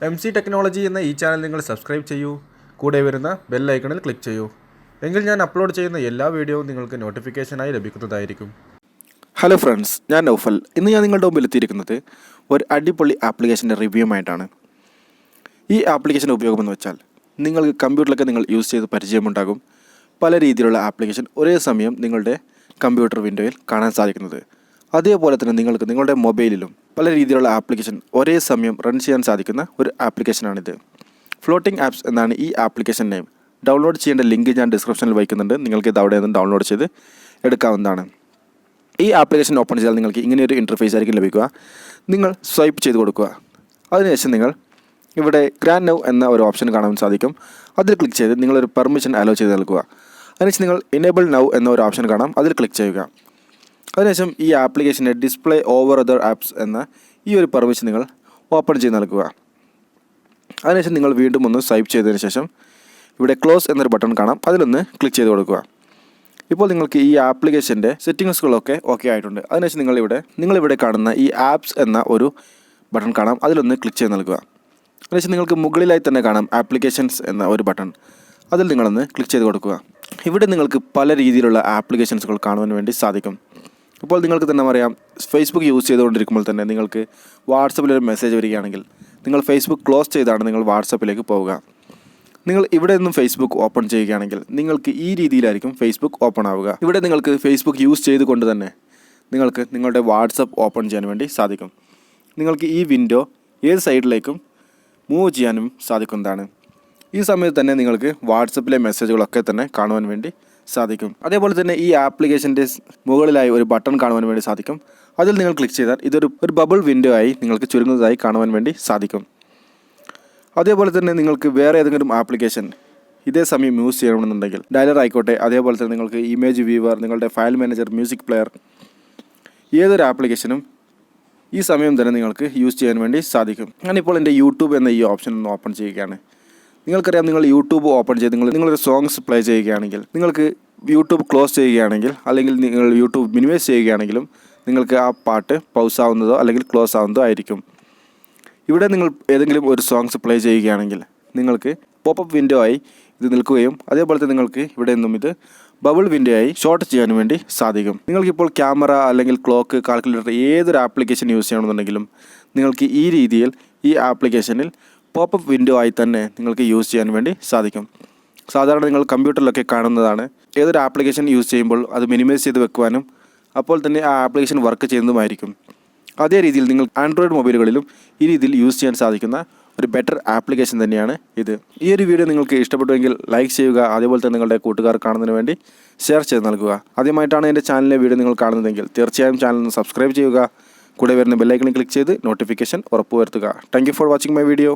MC technology എന്ന ഈ channel നിങ്ങൾ സബ്സ്ക്രൈബ് ചെയ്യൂ. കൂടെ വരുന്ന ബെൽ ഐക്കണിൽ ക്ലിക്ക് ചെയ്യൂ. എങ്കിൽ ഞാൻ അപ്ലോഡ് ചെയ്യുന്ന എല്ലാ വീഡിയോയും നിങ്ങൾക്ക് നോട്ടിഫിക്കേഷനായി ലഭിക്കുന്നതായിരിക്കും. ഹലോ ഫ്രണ്ട്സ്, ഞാൻ നൗഫൽ. ഇന്ന് ഞാൻ നിങ്ങളുടെ മുമ്പിൽ എത്തിയിരിക്കുന്നത് ഒരു അടിപൊളി ആപ്ലിക്കേഷൻ്റെ റിവ്യൂമായിട്ടാണ്. ഈ ആപ്ലിക്കേഷൻ്റെ ഉപയോഗമെന്ന് വെച്ചാൽ നിങ്ങൾക്ക് കമ്പ്യൂട്ടറിലൊക്കെ നിങ്ങൾ യൂസ് ചെയ്ത് പരിചയമുണ്ടാകും. പല രീതിയിലുള്ള ആപ്ലിക്കേഷൻ ഒരേ സമയം നിങ്ങളുടെ കമ്പ്യൂട്ടർ വിൻഡോയിൽ കാണാൻ സാധിക്കുന്നത്. അതേപോലെ തന്നെ നിങ്ങൾക്ക് നിങ്ങളുടെ മൊബൈലിലും പല രീതിയിലുള്ള ആപ്ലിക്കേഷൻ ഒരേ സമയം റൺ ചെയ്യാൻ സാധിക്കുന്ന ഒരു ആപ്ലിക്കേഷനാണിത്. ഫ്ലോട്ടിംഗ് ആപ്സ് എന്നാണ് ഈ ആപ്ലിക്കേഷൻ നെയിം. ഡൗൺലോഡ് ചെയ്യേണ്ട ലിങ്ക് ഞാൻ ഡിസ്ക്രിപ്ഷനിൽ വയ്ക്കുന്നുണ്ട്. നിങ്ങൾക്ക് ഇത് അവിടെ നിന്ന് ഡൗൺലോഡ് ചെയ്ത് എടുക്കാവുന്നതാണ്. ഈ ആപ്ലിക്കേഷൻ ഓപ്പൺ ചെയ്താൽ നിങ്ങൾക്ക് ഇങ്ങനെയൊരു ഇൻ്റർഫേസ് ആയിരിക്കും ലഭിക്കുക. നിങ്ങൾ സ്വൈപ്പ് ചെയ്ത് കൊടുക്കുക. അതിനുശേഷം നിങ്ങൾ ഇവിടെ ഗ്രാൻഡ് നൗ എന്ന ഒരു ഓപ്ഷൻ കാണാൻ സാധിക്കും. അതിൽ ക്ലിക്ക് ചെയ്ത് നിങ്ങളൊരു പെർമിഷൻ അലോ ചെയ്ത് നൽകുക. അതിനുശേഷം നിങ്ങൾ എനേബിൾ നൗ എന്ന ഒരു ഓപ്ഷൻ കാണാം. അതിൽ ക്ലിക്ക് ചെയ്യുക. അതിനുശേഷം ഈ ആപ്ലിക്കേഷൻ്റെ ഡിസ്പ്ലേ ഓവർ അതർ ആപ്സ് എന്ന ഈ ഒരു പെർമിഷൻ നിങ്ങൾ ഓപ്പൺ ചെയ്ത് നൽകുക. അതിനുശേഷം നിങ്ങൾ വീണ്ടും ഒന്ന് സ്വൈപ്പ് ചെയ്തതിന് ശേഷം ഇവിടെ ക്ലോസ് എന്നൊരു ബട്ടൺ കാണാം. അതിലൊന്ന് ക്ലിക്ക് ചെയ്ത് കൊടുക്കുക. ഇപ്പോൾ നിങ്ങൾക്ക് ഈ ആപ്ലിക്കേഷൻ്റെ സെറ്റിങ്സുകളൊക്കെ ഓക്കെ ആയിട്ടുണ്ട്. അതിനുശേഷം നിങ്ങളിവിടെ കാണുന്ന ഈ ആപ്സ് എന്ന ഒരു ബട്ടൺ കാണാം. അതിലൊന്ന് ക്ലിക്ക് ചെയ്ത് നൽകുക. അതിനുശേഷം നിങ്ങൾക്ക് മുകളിലായി തന്നെ കാണാം ആപ്ലിക്കേഷൻസ് എന്ന ഒരു ബട്ടൺ. അതിൽ നിങ്ങളൊന്ന് ക്ലിക്ക് ചെയ്ത് കൊടുക്കുക. ഇവിടെ നിങ്ങൾക്ക് പല രീതിയിലുള്ള ആപ്ലിക്കേഷൻസുകൾ കാണുവാൻ വേണ്ടി സാധിക്കും. ഇപ്പോൾ നിങ്ങൾക്ക് തന്നെ അറിയാം, ഫേസ്ബുക്ക് യൂസ് ചെയ്തുകൊണ്ടിരിക്കുമ്പോൾ തന്നെ നിങ്ങൾക്ക് വാട്സപ്പിലൊരു മെസ്സേജ് വരികയാണെങ്കിൽ നിങ്ങൾ ഫേസ്ബുക്ക് ക്ലോസ് ചെയ്താണ് നിങ്ങൾ വാട്സപ്പിലേക്ക് പോവുക. നിങ്ങൾ ഇവിടെ നിന്നും ഫേസ്ബുക്ക് ഓപ്പൺ ചെയ്യുകയാണെങ്കിൽ നിങ്ങൾക്ക് ഈ രീതിയിലായിരിക്കും ഫേസ്ബുക്ക് ഓപ്പൺ ആവുക. ഇവിടെ നിങ്ങൾക്ക് ഫേസ്ബുക്ക് യൂസ് ചെയ്തുകൊണ്ട് തന്നെ നിങ്ങൾക്ക് നിങ്ങളുടെ വാട്സപ്പ് ഓപ്പൺ ചെയ്യാൻ വേണ്ടി സാധിക്കും. നിങ്ങൾക്ക് ഈ വിൻഡോ ഏത് സൈഡിലേക്കും മൂവ് ചെയ്യാനും സാധിക്കുന്നതാണ്. ഈ സമയത്ത് തന്നെ നിങ്ങൾക്ക് വാട്സപ്പിലെ മെസ്സേജുകളൊക്കെ തന്നെ കാണുവാൻ വേണ്ടി സാധിക്കും. അതേപോലെ തന്നെ ഈ ആപ്ലിക്കേഷൻ്റെ മുകളിലായി ഒരു ബട്ടൺ കാണുവാൻ വേണ്ടി സാധിക്കും. അതിൽ നിങ്ങൾ ക്ലിക്ക് ചെയ്താൽ ഇതൊരു ബബിൾ വിൻഡോ ആയി നിങ്ങൾക്ക് ചുരുങ്ങുന്നതായി കാണുവാൻ വേണ്ടി സാധിക്കും. അതേപോലെ തന്നെ നിങ്ങൾക്ക് വേറെ ഏതെങ്കിലും ആപ്ലിക്കേഷൻ ഇതേ സമയം യൂസ് ചെയ്യണമെന്നുണ്ടെങ്കിൽ ഡയലർ ആയിക്കോട്ടെ, അതേപോലെ തന്നെ നിങ്ങൾക്ക് ഇമേജ് വ്യൂവർ, നിങ്ങളുടെ ഫയൽ മാനേജർ, മ്യൂസിക് പ്ലെയർ, ഏതൊരു ആപ്ലിക്കേഷനും ഈ സമയം തന്നെ നിങ്ങൾക്ക് യൂസ് ചെയ്യാൻ വേണ്ടി സാധിക്കും. ഞാനിപ്പോൾ എൻ്റെ യൂട്യൂബ് എന്ന ഈ ഓപ്ഷൻ ഒന്ന് ഓപ്പൺ ചെയ്യുകയാണ്. നിങ്ങൾക്കറിയാം, നിങ്ങൾ യൂട്യൂബ് ഓപ്പൺ ചെയ്ത് നിങ്ങളൊരു സോങ്സ് പ്ലേ ചെയ്യുകയാണെങ്കിൽ നിങ്ങൾക്ക് യൂട്യൂബ് ക്ലോസ് ചെയ്യുകയാണെങ്കിൽ അല്ലെങ്കിൽ നിങ്ങൾ യൂട്യൂബ് മിനിമൈസ് ചെയ്യുകയാണെങ്കിലും നിങ്ങൾക്ക് ആ പാട്ട് പൗസ് ആവുന്നതോ അല്ലെങ്കിൽ ക്ലോസ് ആവുന്നതോ ആയിരിക്കും. ഇവിടെ നിങ്ങൾ ഏതെങ്കിലും ഒരു സോങ്സ് പ്ലേ ചെയ്യുകയാണെങ്കിൽ നിങ്ങൾക്ക് പോപ്പപ്പ് വിൻഡോ ആയി ഇത് നിൽക്കുകയും അതേപോലെ തന്നെ നിങ്ങൾക്ക് ഇവിടെ നിന്നും ഇത് ബബിൾ വിൻഡോ ആയി ഷോർട്ട് ചെയ്യാൻ വേണ്ടി സാധിക്കും. നിങ്ങൾക്കിപ്പോൾ ക്യാമറ അല്ലെങ്കിൽ ക്ലോക്ക്, കാൽക്കുലേറ്റർ ഏതൊരു ആപ്ലിക്കേഷൻ യൂസ് ചെയ്യണമെന്നുണ്ടെങ്കിലും നിങ്ങൾക്ക് ഈ രീതിയിൽ ഈ ആപ്ലിക്കേഷനിൽ പോപ്പപ്പ് വിൻഡോ ആയി തന്നെ നിങ്ങൾക്ക് യൂസ് ചെയ്യാൻ വേണ്ടി സാധിക്കും. സാധാരണ നിങ്ങൾ കമ്പ്യൂട്ടറിലൊക്കെ കാണുന്നതാണ്. ഏതൊരു ആപ്ലിക്കേഷൻ യൂസ് ചെയ്യുമ്പോൾ അത് മിനിമൈസ് ചെയ്ത് വെക്കുവാനും അപ്പോൾ തന്നെ ആ ആപ്ലിക്കേഷൻ വർക്ക് ചെയ്യുന്നതുമായിരിക്കും. അതേ രീതിയിൽ നിങ്ങൾ ആൻഡ്രോയിഡ് മൊബൈലുകളിലും ഈ രീതിയിൽ യൂസ് ചെയ്യാൻ സാധിക്കുന്ന ഒരു ബെറ്റർ ആപ്ലിക്കേഷൻ തന്നെയാണ് ഇത്. ഈ ഒരു വീഡിയോ നിങ്ങൾക്ക് ഇഷ്ടപ്പെട്ടുവെങ്കിൽ ലൈക്ക് ചെയ്യുക. അതേപോലെ തന്നെ നിങ്ങളുടെ കൂട്ടുകാർ കാണുന്നതിന് വേണ്ടി ഷെയർ ചെയ്ത് നൽകുക. ആദ്യമായിട്ടാണ് എൻ്റെ ചാനലിലെ വീഡിയോ നിങ്ങൾ കാണുന്നതെങ്കിൽ തീർച്ചയായും ചാനൽ ഒന്ന് സബ്സ്ക്രൈബ് ചെയ്യുക. കൂടെ വരുന്ന ബെല്ലൈക്കണിൽ ക്ലിക്ക് ചെയ്ത് നോട്ടിഫിക്കേഷൻ ഉറപ്പുവരുത്തുക. Thank you for watching my video.